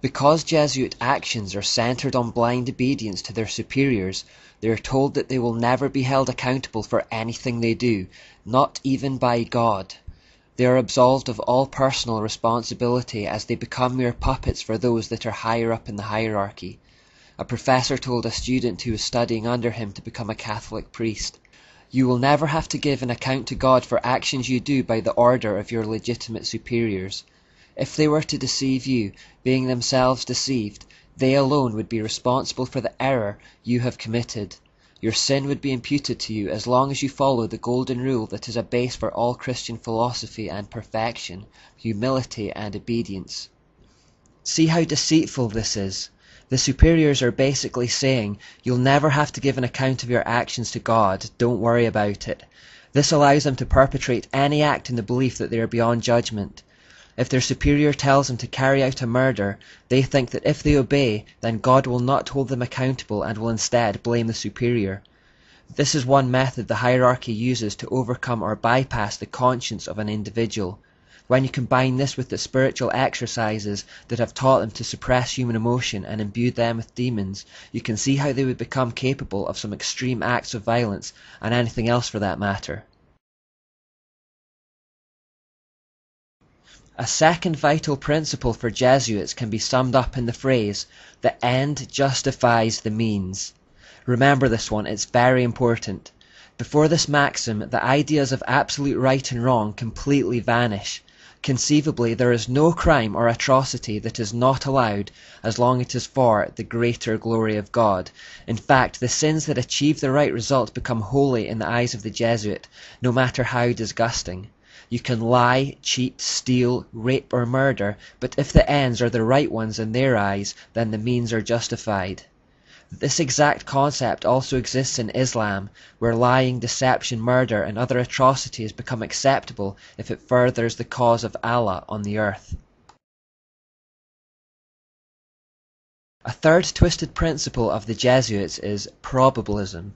Because Jesuit actions are centered on blind obedience to their superiors, they are told that they will never be held accountable for anything they do, not even by God. They are absolved of all personal responsibility as they become mere puppets for those that are higher up in the hierarchy. A professor told a student who was studying under him to become a Catholic priest, "You will never have to give an account to God for actions you do by the order of your legitimate superiors. If they were to deceive you, being themselves deceived, they alone would be responsible for the error you have committed. Your sin would be imputed to you as long as you follow the golden rule that is a base for all Christian philosophy and perfection, humility and obedience." See how deceitful this is. The superiors are basically saying, you'll never have to give an account of your actions to God, don't worry about it. This allows them to perpetrate any act in the belief that they are beyond judgment. If their superior tells them to carry out a murder, they think that if they obey, then God will not hold them accountable and will instead blame the superior. This is one method the hierarchy uses to overcome or bypass the conscience of an individual. When you combine this with the spiritual exercises that have taught them to suppress human emotion and imbued them with demons, you can see how they would become capable of some extreme acts of violence, and anything else for that matter. A second vital principle for Jesuits can be summed up in the phrase, "the end justifies the means." Remember this one, it's very important. Before this maxim, the ideas of absolute right and wrong completely vanish. Conceivably, there is no crime or atrocity that is not allowed as long as it is for the greater glory of God. In fact, the sins that achieve the right result become holy in the eyes of the Jesuit, no matter how disgusting. You can lie, cheat, steal, rape or murder, but if the ends are the right ones in their eyes, then the means are justified. This exact concept also exists in Islam, where lying, deception, murder and other atrocities become acceptable if it furthers the cause of Allah on the earth. A third twisted principle of the Jesuits is probabilism.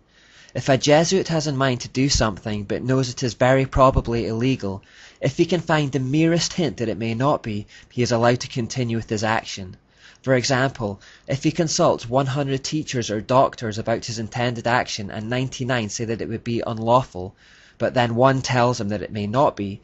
If a Jesuit has in mind to do something but knows it is very probably illegal, if he can find the merest hint that it may not be, he is allowed to continue with his action. For example, if he consults 100 teachers or doctors about his intended action and 99 say that it would be unlawful, but then one tells him that it may not be,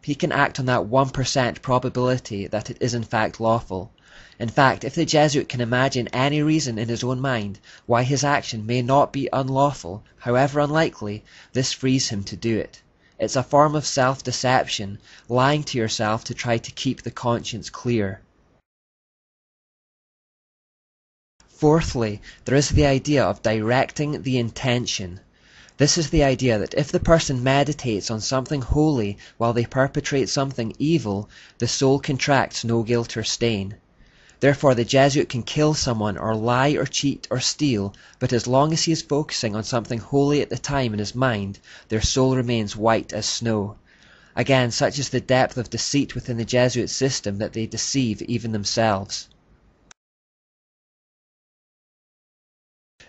he can act on that 1% probability that it is in fact lawful. In fact, if the Jesuit can imagine any reason in his own mind why his action may not be unlawful, however unlikely, this frees him to do it. It's a form of self-deception, lying to yourself to try to keep the conscience clear. Fourthly, there is the idea of directing the intention. This is the idea that if the person meditates on something holy while they perpetrate something evil, the soul contracts no guilt or stain. Therefore the Jesuit can kill someone or lie or cheat or steal, but as long as he is focusing on something holy at the time in his mind, their soul remains white as snow. Again, such is the depth of deceit within the Jesuit system that they deceive even themselves.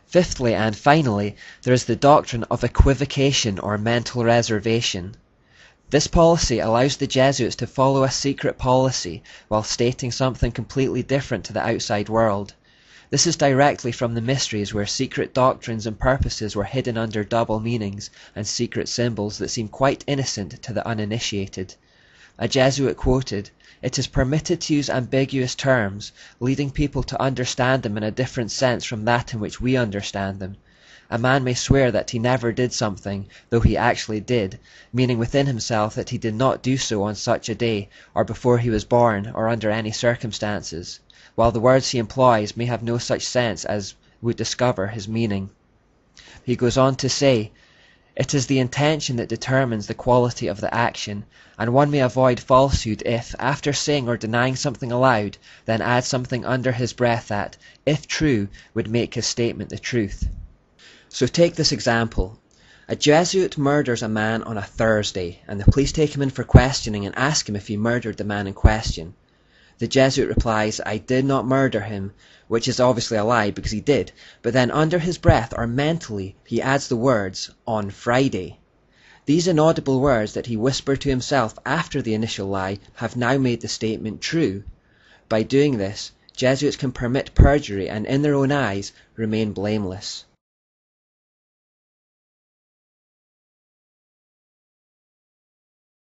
Fifthly and finally, there is the doctrine of equivocation or mental reservation. This policy allows the Jesuits to follow a secret policy while stating something completely different to the outside world. This is directly from the mysteries where secret doctrines and purposes were hidden under double meanings and secret symbols that seem quite innocent to the uninitiated. A Jesuit quoted, "It is permitted to use ambiguous terms, leading people to understand them in a different sense from that in which we understand them. A man may swear that he never did something, though he actually did, meaning within himself that he did not do so on such a day, or before he was born, or under any circumstances, while the words he employs may have no such sense as would discover his meaning." He goes on to say, "It is the intention that determines the quality of the action, and one may avoid falsehood if, after saying or denying something aloud, then add something under his breath that, if true, would make his statement the truth." So take this example. A Jesuit murders a man on a Thursday, and the police take him in for questioning and ask him if he murdered the man in question. The Jesuit replies, "I did not murder him," which is obviously a lie because he did, but then under his breath or mentally he adds the words, "on Friday." These inaudible words that he whispered to himself after the initial lie have now made the statement true. By doing this, Jesuits can permit perjury and, in their own eyes, remain blameless.